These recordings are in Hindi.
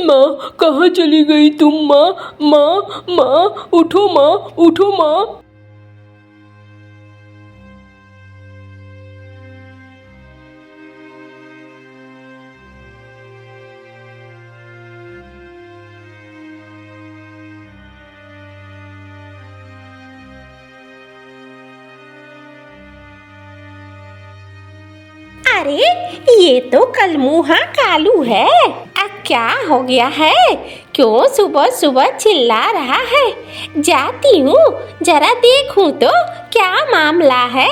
माँ, कहाँ चली गई तुम माँ? माँ माँ, उठो माँ, उठो माँ। अरे ये तो कलमुहा कालू है। अब क्या हो गया है? क्यों सुबह सुबह चिल्ला रहा है? जाती हूँ, जरा देखूं तो क्या मामला है।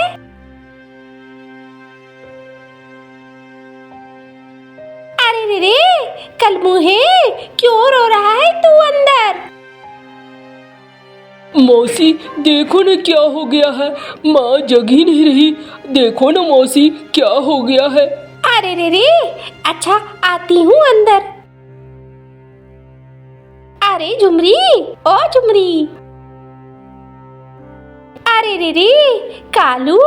अरे रे रे, कलमुहे, क्यों रो रहा है तू अंदर? मौसी देखो ना क्या हो गया है, माँ जग ही नहीं रही। देखो ना मौसी क्या हो गया है। अरे रे रे, अच्छा आती हूँ अंदर। अरे झुमरी, ओ झुमरी। अरे रे रे, कालू,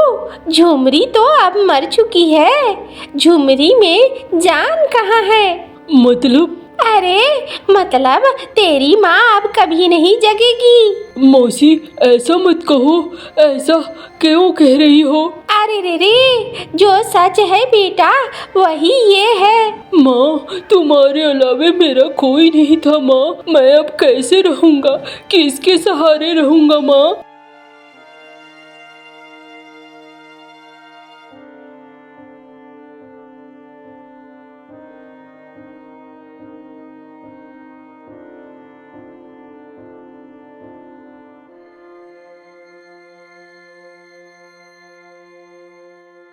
झुमरी तो अब मर चुकी है। झुमरी में जान कहाँ है? मतलब? अरे मतलब तेरी माँ अब कभी नहीं जगेगी। मौसी ऐसा मत कहो, ऐसा क्यों कह रही हो? अरे रे रे, जो सच है बेटा वही ये है। माँ तुम्हारे अलावे मेरा कोई नहीं था माँ, मैं अब कैसे रहूँगा, किसके सहारे रहूँगा माँ?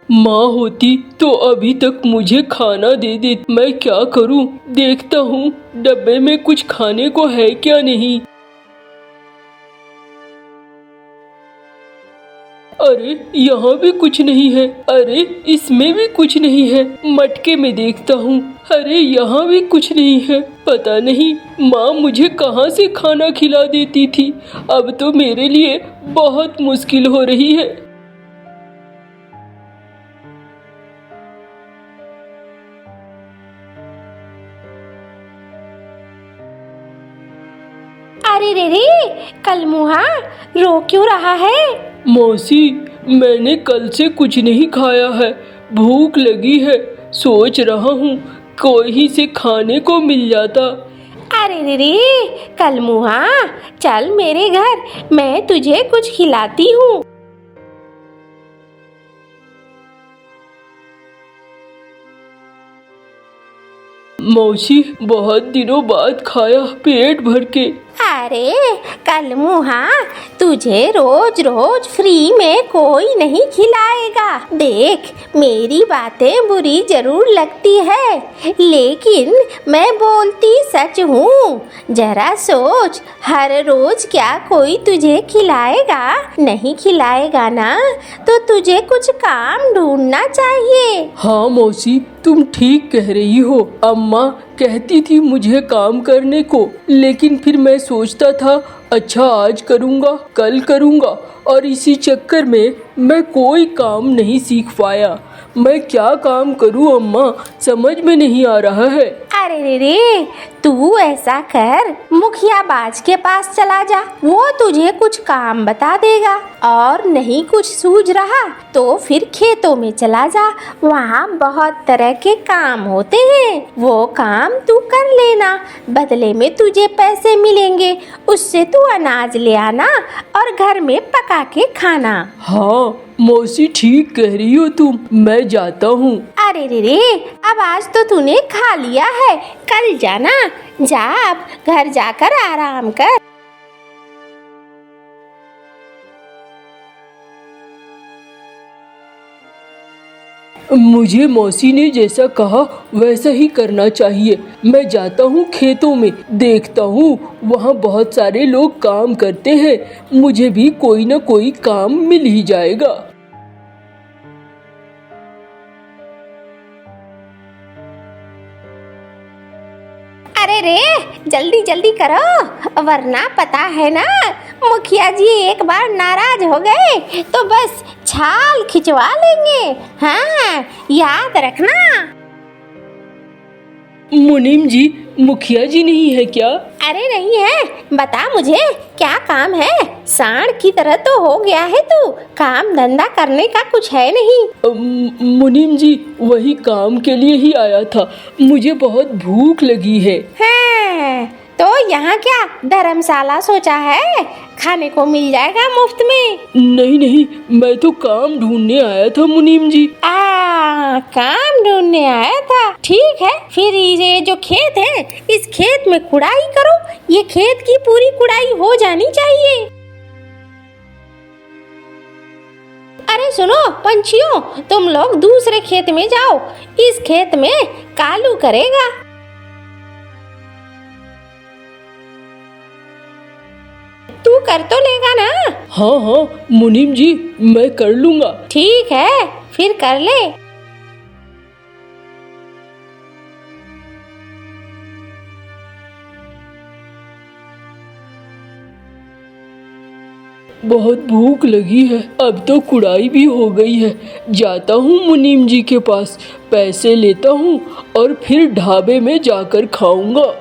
माँ होती तो अभी तक मुझे खाना दे देती। मैं क्या करूँ, देखता हूँ डब्बे में कुछ खाने को है क्या नहीं। अरे यहाँ भी कुछ नहीं है, अरे इसमें भी कुछ नहीं है, मटके में देखता हूँ, अरे यहाँ भी कुछ नहीं है। पता नहीं माँ मुझे कहाँ से खाना खिला देती थी, अब तो मेरे लिए बहुत मुश्किल हो रही है। अरे रे रे, कलमुहा रो क्यों रहा है? मौसी मैंने कल से कुछ नहीं खाया है, भूख लगी है, सोच रहा हूँ कोई से खाने को मिल जाता। अरे रे रे, कलमुहा चल मेरे घर, मैं तुझे कुछ खिलाती हूँ। मौसी बहुत दिनों बाद खाया पेट भर के। अरे कलमुहा, तुझे रोज रोज फ्री में कोई नहीं खिलाएगा। देख मेरी बातें बुरी जरूर लगती है, लेकिन मैं बोलती सच हूँ। जरा सोच, हर रोज क्या कोई तुझे खिलाएगा? नहीं खिलाएगा ना, तो तुझे कुछ काम ढूंढना चाहिए। हाँ मौसी तुम ठीक कह रही हो, अम्मा कहती थी मुझे काम करने को, लेकिन फिर मैं सोचता था अच्छा आज करूँगा कल करूँगा, और इसी चक्कर में मैं कोई काम नहीं सीख पाया। मैं क्या काम करूँ अम्मा, समझ में नहीं आ रहा है। अरे रे रे, तू ऐसा कर, मुखिया बाज के पास चला जा, वो तुझे कुछ काम बता देगा। और नहीं कुछ सूझ रहा तो फिर खेतों में चला जा, वहाँ बहुत तरह के काम होते हैं, वो काम तू कर लेना, बदले में तुझे पैसे मिलेंगे, उससे तू अनाज ले आना और घर में पका के खाना। हाँ मौसी ठीक कह रही हो तुम, मैं जाता हूँ। अरे रे रे, अब आज तो तूने खा लिया है, कल जाना, जा अब घर जाकर आराम कर। मुझे मौसी ने जैसा कहा वैसा ही करना चाहिए। मैं जाता हूँ खेतों में, देखता हूँ वहाँ बहुत सारे लोग काम करते हैं, मुझे भी कोई ना कोई काम मिल ही जाएगा। अरे रे, जल्दी जल्दी करो, वरना पता है ना मुखिया जी एक बार नाराज हो गए तो बस छाल खिंचवा लेंगे। हाँ याद रखना। मुनीम जी मुखिया जी नहीं है क्या? अरे नहीं है, बता मुझे क्या काम है? सांड की तरह तो हो गया है तू, काम धंधा करने का कुछ है नहीं। मुनीम जी वही काम के लिए ही आया था, मुझे बहुत भूख लगी है। हाँ, तो यहाँ क्या धर्मशाला सोचा है? खाने को मिल जाएगा मुफ्त में। नहीं नहीं, मैं तो काम ढूंढने आया था मुनीम जी। काम ढूंढने आया था, ठीक है। फिर ये जो खेत है, इस खेत में कुड़ाई करो। ये खेत की पूरी कुड़ाई हो जानी चाहिए। अरे सुनो पंछियों, तुम लोग दूसरे खेत में जाओ, इस खेत में कालू करेगा। तू कर तो लेगा ना? हाँ हाँ मुनीम जी, मैं कर लूँगा। ठीक है, फिर कर ले। बहुत भूख लगी है, अब तो कुड़ाई भी हो गई है। जाता हूँ मुनीम जी के पास, पैसे लेता हूँ और फिर ढाबे में जाकर खाऊंगा।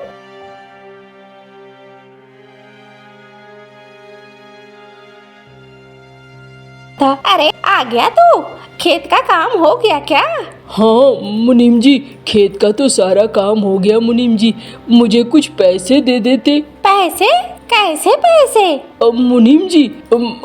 अरे आ गया तू? खेत का काम हो गया क्या? हाँ मुनीम जी, खेत का तो सारा काम हो गया मुनीम जी, मुझे कुछ पैसे दे देते। पैसे? कैसे पैसे? मुनीम जी,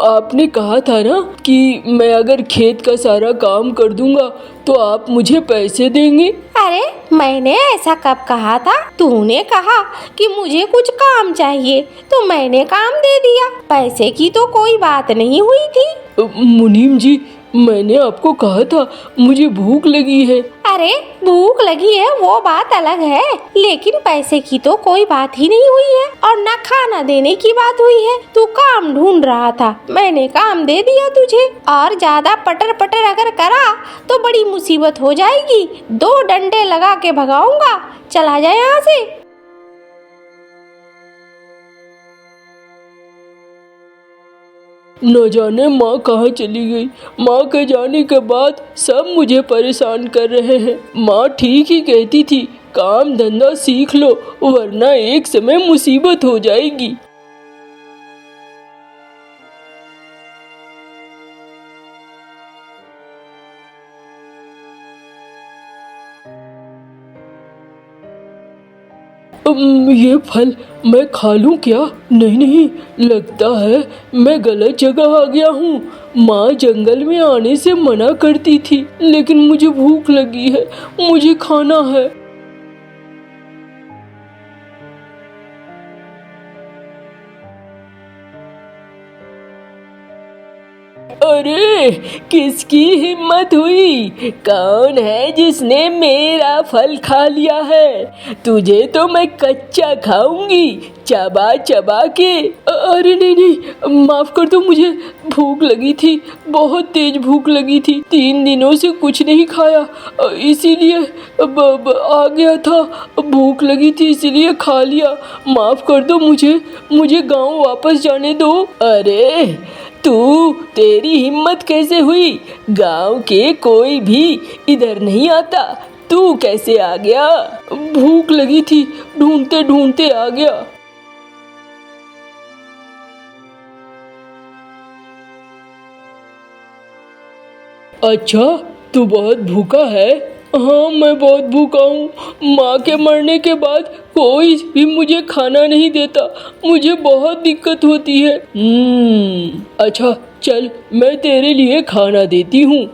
आपने कहा था ना कि मैं अगर खेत का सारा काम कर दूंगा तो आप मुझे पैसे देंगे। अरे मैंने ऐसा कब कहा था? तूने कहा कि मुझे कुछ काम चाहिए तो मैंने काम दे दिया, पैसे की तो कोई बात नहीं हुई थी। मुनीम जी, मैंने आपको कहा था मुझे भूख लगी है। अरे भूख लगी है वो बात अलग है, लेकिन पैसे की तो कोई बात ही नहीं हुई है और ना खाना देने की बात हुई है। तू काम ढूंढ रहा था, मैंने काम दे दिया तुझे, और ज्यादा पटर पटर अगर करा तो बड़ी मुसीबत हो जाएगी। 2 डंडे लगा के भगाऊंगा, चला जाए यहाँ से। न जाने माँ कहाँ चली गई। माँ के जाने के बाद सब मुझे परेशान कर रहे हैं। माँ ठीक ही कहती थी, काम धंधा सीख लो वरना एक समय मुसीबत हो जाएगी। ये फल मैं खा लूं क्या? नहीं नहीं, लगता है मैं गलत जगह आ गया हूँ। माँ जंगल में आने से मना करती थी, लेकिन मुझे भूख लगी है, मुझे खाना है। अरे किसकी हिम्मत हुई? कौन है जिसने मेरा फल खा लिया है? तुझे तो मैं कच्चा खाऊंगी, चबा चबा के। अरे नहीं नहीं, माफ कर दो, मुझे भूख लगी थी, बहुत तेज भूख लगी थी। 3 दिनों से कुछ नहीं खाया, इसीलिए आ गया था। भूख लगी थी इसीलिए खा लिया। माफ कर दो, मुझे गांव वापस जाने दो। अरे तेरी हिम्मत कैसे हुई? गांव के कोई भी इधर नहीं आता, तू कैसे आ गया? भूख लगी थी, ढूंढते ढूंढते आ गया। अच्छा, तू बहुत भूखा है? हाँ मैं बहुत भूखा हूँ। माँ के मरने के बाद कोई भी मुझे खाना नहीं देता, मुझे बहुत दिक्कत होती है। अच्छा चल, मैं तेरे लिए खाना देती हूँ।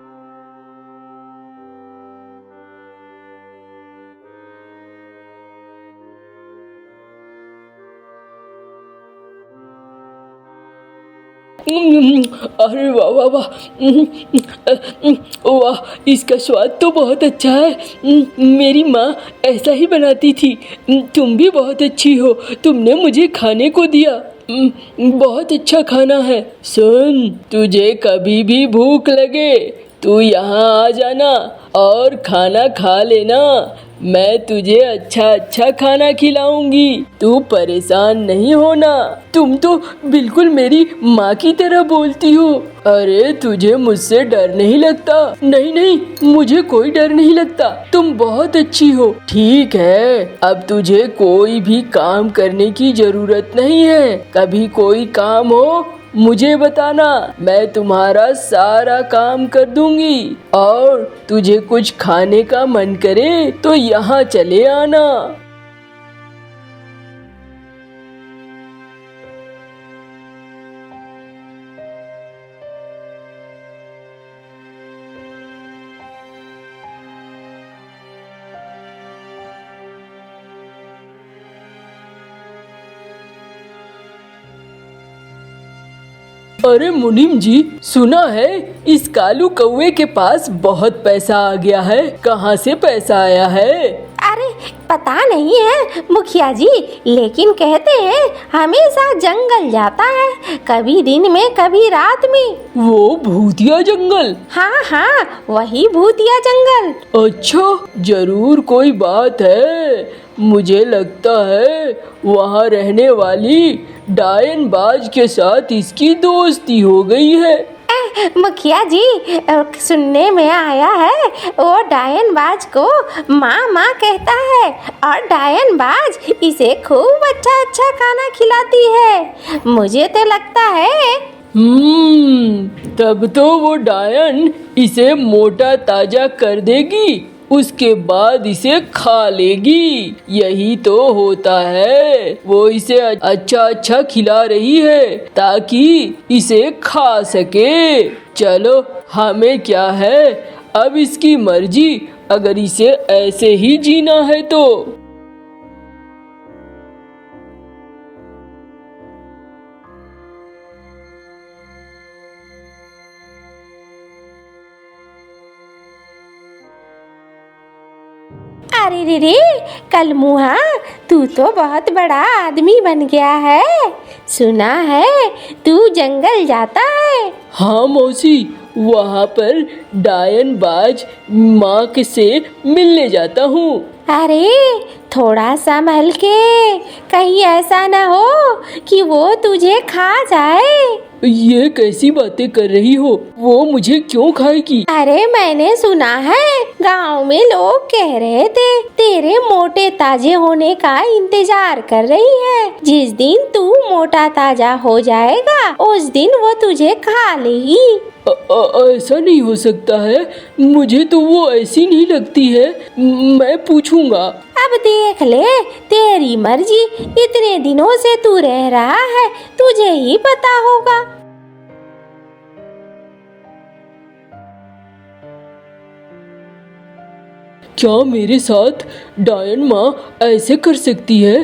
अरे वाह वाह वाह, वाह, इसका स्वाद तो बहुत अच्छा है। मेरी माँ ऐसा ही बनाती थी। तुम भी बहुत अच्छी हो, तुमने मुझे खाने को दिया। बहुत अच्छा खाना है। सुन, तुझे कभी भी भूख लगे तू यहाँ आ जाना और खाना खा लेना। मैं तुझे अच्छा अच्छा खाना खिलाऊंगी, तू परेशान नहीं होना। तुम तो बिल्कुल मेरी माँ की तरह बोलती हो। अरे तुझे मुझसे डर नहीं लगता? नहीं नहीं, मुझे कोई डर नहीं लगता, तुम बहुत अच्छी हो। ठीक है, अब तुझे कोई भी काम करने की जरूरत नहीं है। कभी कोई काम हो मुझे बताना, मैं तुम्हारा सारा काम कर दूंगी। और तुझे कुछ खाने का मन करे तो यहाँ चले आना। अरे मुनीम जी, सुना है इस कालू कौवे के पास बहुत पैसा आ गया है। कहाँ से पैसा आया है? अरे पता नहीं है मुखिया जी, लेकिन कहते हैं हमेशा जंगल जाता है, कभी दिन में कभी रात में। वो भूतिया जंगल? हाँ हाँ, वही भूतिया जंगल। अच्छा, जरूर कोई बात है। मुझे लगता है वहाँ रहने वाली डायन बाज के साथ इसकी दोस्ती हो गई है। मुखिया जी, सुनने में आया है वो डायन बाज को माँ माँ कहता है, और डायन बाज इसे खूब अच्छा अच्छा खाना खिलाती है। मुझे तो लगता है तब तो वो डायन इसे मोटा ताजा कर देगी, उसके बाद इसे खा लेगी। यही तो होता है, वो इसे अच्छा अच्छा खिला रही है ताकि इसे खा सके। चलो, हमें क्या है, अब इसकी मर्जी, अगर इसे ऐसे ही जीना है तो। अरे रे रे, कलमुहा, तू तो बहुत बड़ा आदमी बन गया है। सुना है तू जंगल जाता है। हाँ मौसी, वहाँ पर डायन बाज माँ के से मिलने जाता हूँ। अरे थोड़ा संभल के, कहीं ऐसा ना हो कि वो तुझे खा जाए। ये कैसी बातें कर रही हो? वो मुझे क्यों खाएगी? अरे मैंने सुना है गांव में लोग कह रहे थे तेरे मोटे ताजे होने का इंतजार कर रही है। जिस दिन तू मोटा ताजा हो जाएगा उस दिन वो तुझे खा लेगी। ऐसा नहीं हो सकता है, मुझे तो वो ऐसी नहीं लगती है। मैं पूछूंगा। अब देख ले, तेरी मर्जी, इतने दिनों से तू रह रहा है, तुझे ही पता होगा। क्या मेरे साथ डायन माँ ऐसे कर सकती है?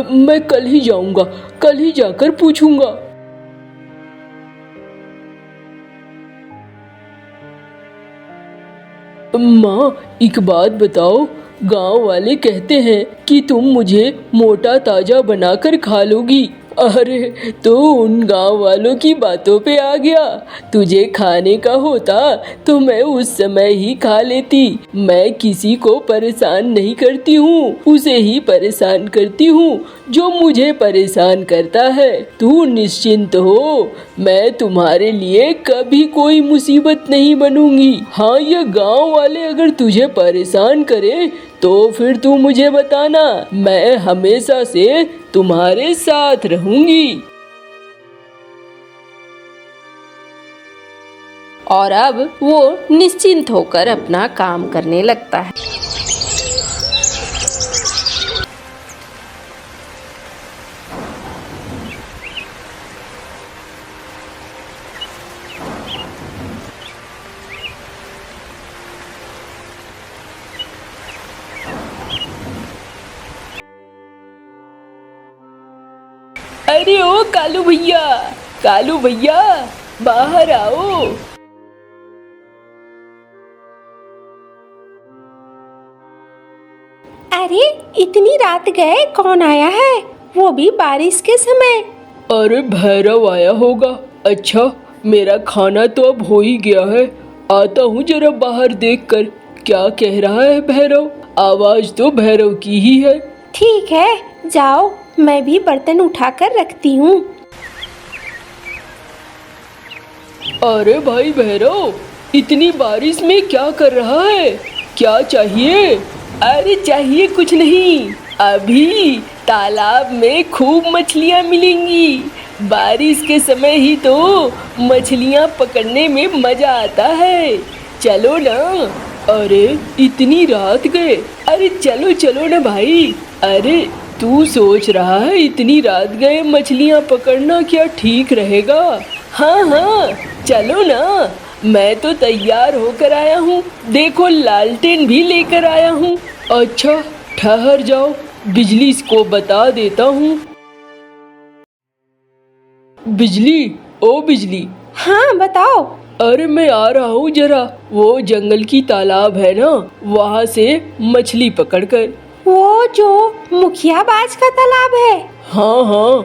मैं कल ही जाऊंगा, कल ही जाकर पूछूंगा। माँ, एक बात बताओ, गांव वाले कहते हैं कि तुम मुझे मोटा ताजा बनाकर खा लोगी। अरे तो उन गांव वालों की बातों पे आ गया। तुझे खाने का होता तो मैं उस समय ही खा लेती। मैं किसी को परेशान नहीं करती हूँ, उसे ही परेशान करती हूँ जो मुझे परेशान करता है। तू निश्चिंत हो, मैं तुम्हारे लिए कभी कोई मुसीबत नहीं बनूंगी। हाँ, ये गांव वाले अगर तुझे परेशान करे तो फिर तू मुझे बताना, मैं हमेशा से तुम्हारे साथ रहूंगी। और अब वो निश्चिंत होकर अपना काम करने लगता है। अरे ओ कालू भैया, कालू भैया, बाहर आओ। अरे इतनी रात गए, कौन आया है, वो भी बारिश के समय? अरे भैरव आया होगा। अच्छा, मेरा खाना तो अब हो ही गया है, आता हूँ जरा बाहर देखकर क्या कह रहा है भैरव? आवाज तो भैरव की ही है। ठीक है, जाओ, मैं भी बर्तन उठाकर रखती हूँ। अरे भाई भैरव, इतनी बारिश में क्या कर रहा है? क्या चाहिए? अरे चाहिए कुछ नहीं, अभी तालाब में खूब मछलियाँ मिलेंगी। बारिश के समय ही तो मछलियाँ पकड़ने में मजा आता है। चलो ना। अरे इतनी रात गए? अरे चलो चलो ना भाई। अरे तू सोच रहा है इतनी रात गए मछलियाँ पकड़ना क्या ठीक रहेगा? हाँ हाँ चलो ना, मैं तो तैयार होकर आया हूँ। देखो लालटेन भी लेकर आया हूँ। अच्छा ठहर जाओ, बिजली को बता देता हूँ। बिजली, ओ बिजली। हाँ बताओ। अरे मैं आ रहा हूँ जरा, वो जंगल की तालाब है ना, वहाँ से मछली पकड़कर। वो जो मुखियाबाज का तालाब है? हाँ हाँ।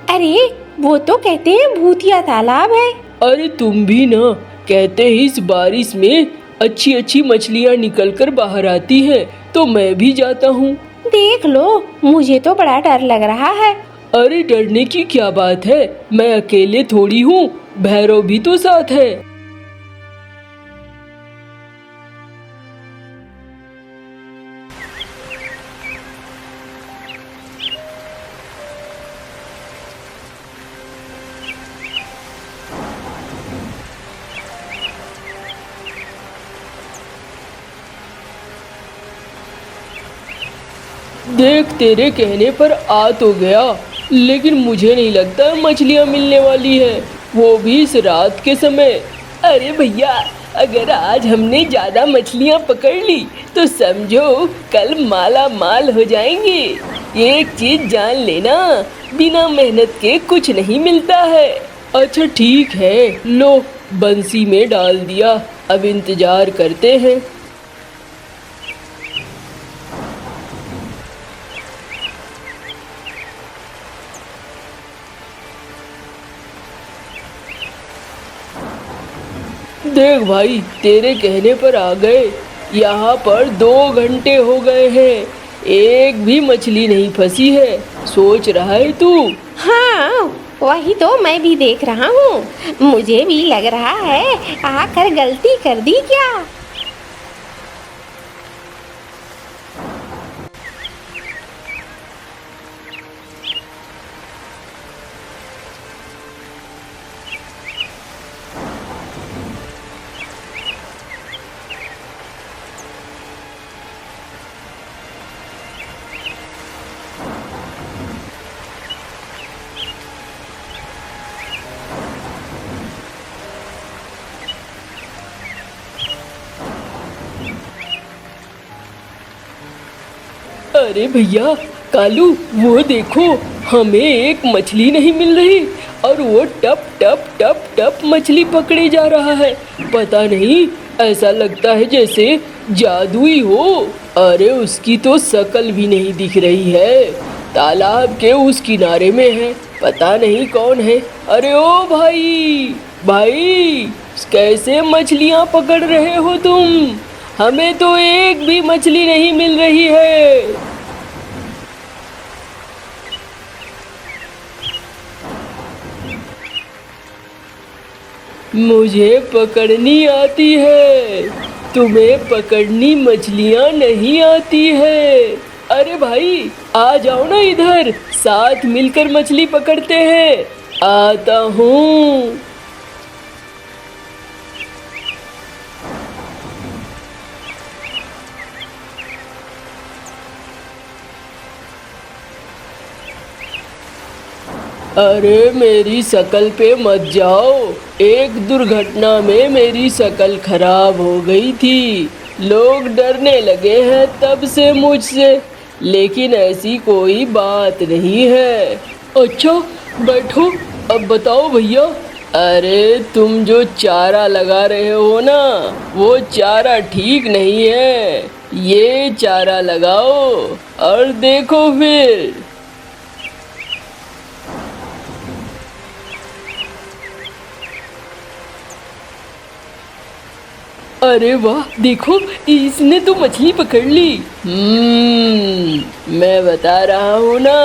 अरे वो तो कहते हैं भूतिया तालाब है। अरे तुम भी ना, कहते हैं इस बारिश में अच्छी अच्छी मछलियाँ निकल कर बाहर आती हैं, तो मैं भी जाता हूँ। देख लो, मुझे तो बड़ा डर लग रहा है। अरे डरने की क्या बात है, मैं अकेले थोड़ी हूँ, भैरव भी तो साथ है। देख तेरे कहने पर आ तो गया, लेकिन मुझे नहीं लगता मछलियाँ मिलने वाली है, वो भी इस रात के समय। अरे भैया, अगर आज हमने ज़्यादा मछलियाँ पकड़ ली तो समझो कल माला माल हो जाएंगे। एक चीज़ जान लेना, बिना मेहनत के कुछ नहीं मिलता है। अच्छा ठीक है, लो बंसी में डाल दिया, अब इंतज़ार करते हैं। देख भाई, तेरे कहने पर आ गए। यहाँ पर 2 घंटे हो गए हैं, एक भी मछली नहीं फंसी है। सोच रहा है तू? हाँ वही तो मैं भी देख रहा हूँ, मुझे भी लग रहा है आकर गलती कर दी क्या। अरे भैया कालू, वो देखो, हमें एक मछली नहीं मिल रही और वो टप टप टप टप मछली पकड़े जा रहा है। पता नहीं, ऐसा लगता है जैसे जादुई हो। अरे उसकी तो शकल भी नहीं दिख रही है, तालाब के उस किनारे में है, पता नहीं कौन है। अरे ओ भाई भाई, कैसे मछलियाँ पकड़ रहे हो तुम? हमें तो एक भी मछली नहीं मिल रही है। मुझे पकड़नी आती है, तुम्हें पकड़नी मछलियाँ नहीं आती है। अरे भाई आ जाओ ना इधर, साथ मिलकर मछली पकड़ते हैं। आता हूँ। अरे मेरी शकल पे मत जाओ, एक दुर्घटना में मेरी शकल खराब हो गई थी, लोग डरने लगे हैं तब से मुझसे, लेकिन ऐसी कोई बात नहीं है। अच्छा बैठो, अब बताओ भैया। अरे तुम जो चारा लगा रहे हो ना, वो चारा ठीक नहीं है, ये चारा लगाओ और देखो फिर। अरे वाह, देखो इसने तो मछली पकड़ ली। मैं बता रहा हूँ ना,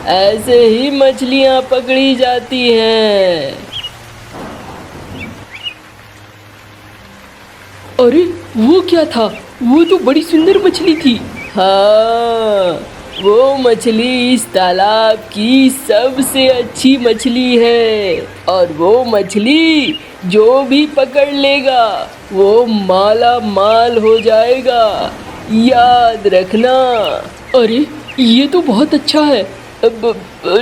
ऐसे ही मछलियाँ पकड़ी जाती हैं। अरे वो क्या था? वो तो बड़ी सुंदर मछली थी। हाँ, वो मछली इस तालाब की सबसे अच्छी मछली है, और वो मछली जो भी पकड़ लेगा वो माला माल हो जाएगा, याद रखना। अरे ये तो बहुत अच्छा है।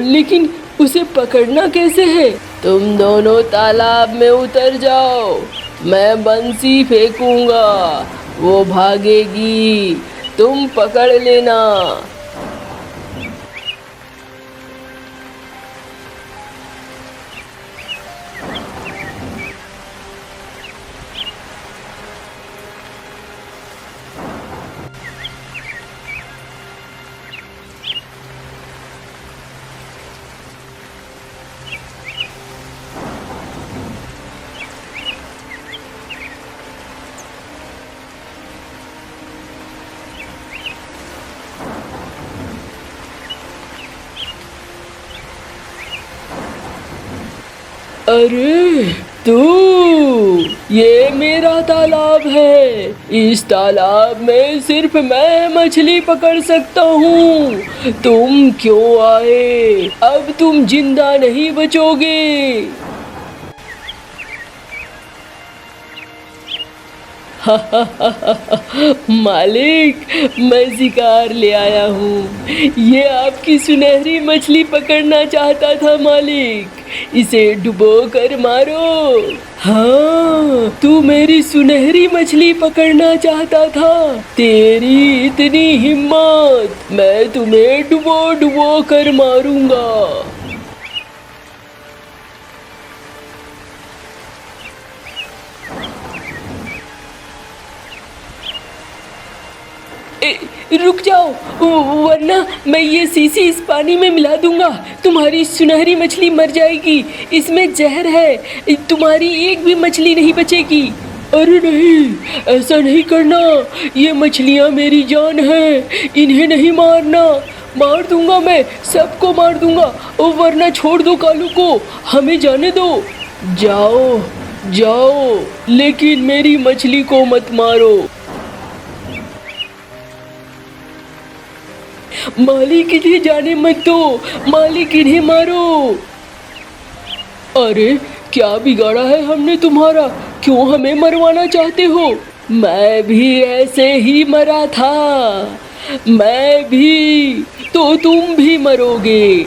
लेकिन उसे पकड़ना कैसे है? तुम दोनों तालाब में उतर जाओ, मैं बंसी फेंकूंगा, वो भागेगी, तुम पकड़ लेना। अरे तू, ये मेरा तालाब है, इस तालाब में सिर्फ मैं मछली पकड़ सकता हूँ। तुम क्यों आए? अब तुम जिंदा नहीं बचोगे। मालिक, मैं शिकार ले आया हूँ। ये आपकी सुनहरी मछली पकड़ना चाहता था मालिक, इसे डुबो कर मारो। हाँ, तू मेरी सुनहरी मछली पकड़ना चाहता था, तेरी इतनी हिम्मत, मैं तुम्हें डुबो डुबो कर मारूंगा। रुक जाओ, वरना मैं ये शीशी इस पानी में मिला दूंगा, तुम्हारी सुनहरी मछली मर जाएगी, इसमें जहर है, तुम्हारी एक भी मछली नहीं बचेगी। अरे नहीं, ऐसा नहीं करना, ये मछलियाँ मेरी जान है, इन्हें नहीं मारना। मार दूंगा, मैं सबको मार दूंगा, वरना छोड़ दो कालू को, हमें जाने दो। जाओ जाओ, लेकिन मेरी मछली को मत मारो। मालिक, इन्हें जाने मत दो, मालिक इन्हें मारो। अरे क्या बिगाड़ा है हमने तुम्हारा? क्यों हमें मरवाना चाहते हो? मैं भी ऐसे ही मरा था, मैं भी, तो तुम भी मरोगे।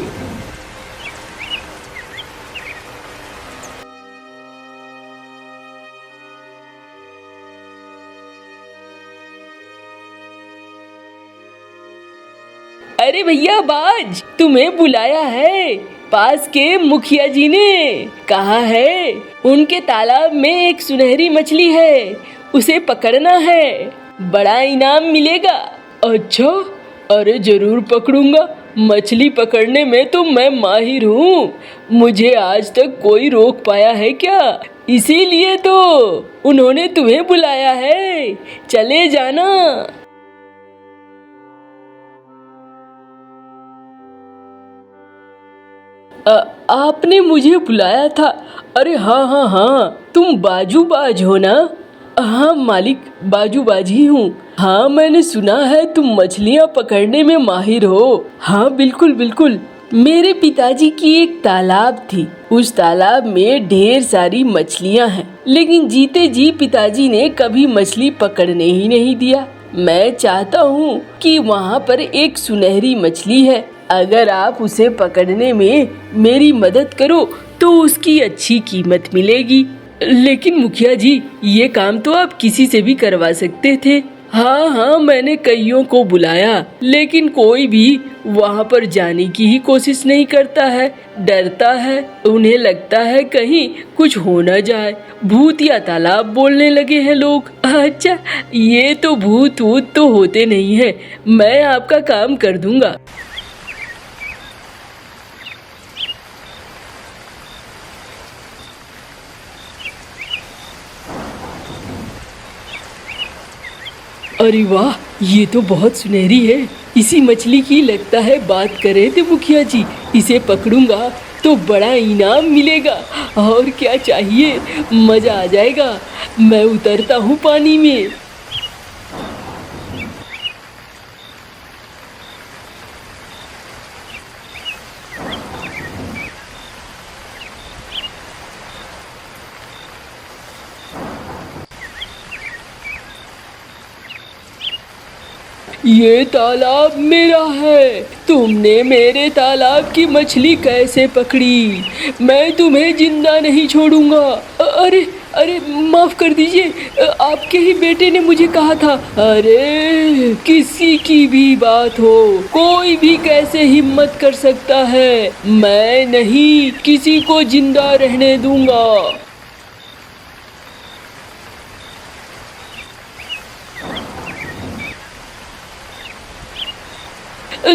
अरे भैया बाज, तुम्हें बुलाया है पास के मुखिया जी ने। कहा है उनके तालाब में एक सुनहरी मछली है, उसे पकड़ना है, बड़ा इनाम मिलेगा। अच्छा, अरे जरूर पकड़ूंगा, मछली पकड़ने में तो मैं माहिर हूँ, मुझे आज तक कोई रोक पाया है क्या? इसीलिए तो उन्होंने तुम्हें बुलाया है, चले जाना। आपने मुझे बुलाया था? अरे हाँ हाँ हाँ, तुम बाजूबाज हो ना? हाँ मालिक, बाजूबाज ही हूँ। हाँ, मैंने सुना है तुम मछलियाँ पकड़ने में माहिर हो। हाँ बिल्कुल बिल्कुल, मेरे पिताजी की एक तालाब थी, उस तालाब में ढेर सारी मछलियाँ हैं, लेकिन जीते जी पिताजी ने कभी मछली पकड़ने ही नहीं दिया। मैं चाहता हूँ कि वहाँ पर एक सुनहरी मछली है, अगर आप उसे पकड़ने में मेरी मदद करो तो उसकी अच्छी कीमत मिलेगी। लेकिन मुखिया जी, ये काम तो आप किसी से भी करवा सकते थे। हाँ हाँ, मैंने कईयों को बुलाया, लेकिन कोई भी वहाँ पर जाने की ही कोशिश नहीं करता है, डरता है, उन्हें लगता है कहीं कुछ हो न जाए, भूत या तालाब बोलने लगे हैं लोग। अच्छा, ये तो भूत वूत तो होते नहीं है, मैं आपका काम कर दूंगा। अरे वाह, ये तो बहुत सुनहरी है। इसी मछली की लगता है बात कर रहे थे मुखिया जी। इसे पकड़ूंगा तो बड़ा इनाम मिलेगा। और क्या चाहिए, मजा आ जाएगा। मैं उतरता हूँ पानी में। ये तालाब मेरा है। तुमने मेरे तालाब की मछली कैसे पकड़ी? मैं तुम्हें जिंदा नहीं छोड़ूंगा। अरे अरे, माफ कर दीजिए, आपके ही बेटे ने मुझे कहा था। अरे किसी की भी बात हो, कोई भी कैसे हिम्मत कर सकता है। मैं नहीं किसी को जिंदा रहने दूंगा।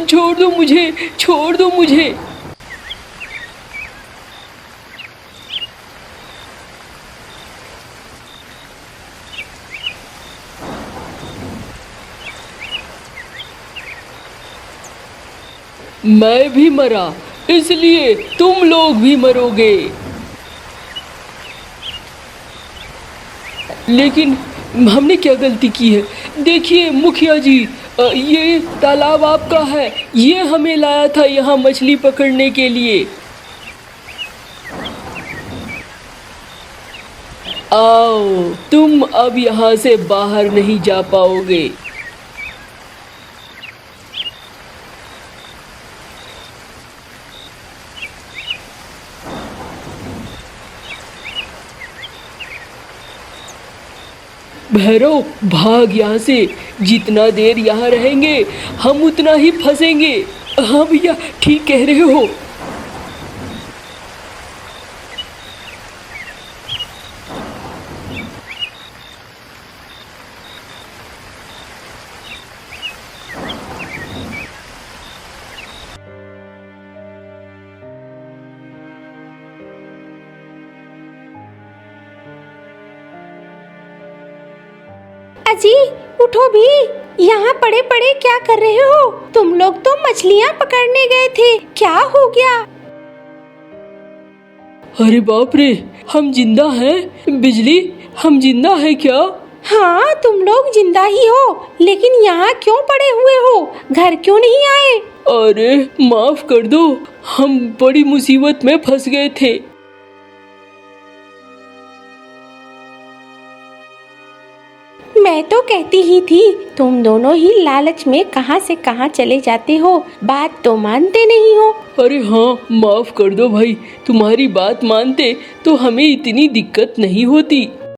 छोड़ दो मुझे, छोड़ दो मुझे। मैं भी मरा, इसलिए तुम लोग भी मरोगे। लेकिन हमने क्या गलती की है? देखिए मुखिया जी, ये तालाब आपका है। ये हमें लाया था यहाँ मछली पकड़ने के लिए। आओ, तुम अब यहाँ से बाहर नहीं जा पाओगे। भैरव, भाग यहाँ से। जितना देर यहाँ रहेंगे हम उतना ही फंसेंगे। हाँ भैया, ठीक कह रहे हो। अजी उठो भी, यहाँ पड़े पड़े क्या कर रहे हो? तुम लोग तो मछलियाँ पकड़ने गए थे, क्या हो गया? अरे बाप रे, हम जिंदा हैं। बिजली, हम जिंदा हैं क्या? हाँ, तुम लोग जिंदा ही हो, लेकिन यहाँ क्यों पड़े हुए हो? घर क्यों नहीं आए? अरे माफ कर दो, हम बड़ी मुसीबत में फंस गए थे। मैं तो कहती ही थी, तुम दोनों ही लालच में कहां से कहां चले जाते हो, बात तो मानते नहीं हो। अरे हाँ, माफ कर दो भाई, तुम्हारी बात मानते तो हमें इतनी दिक्कत नहीं होती।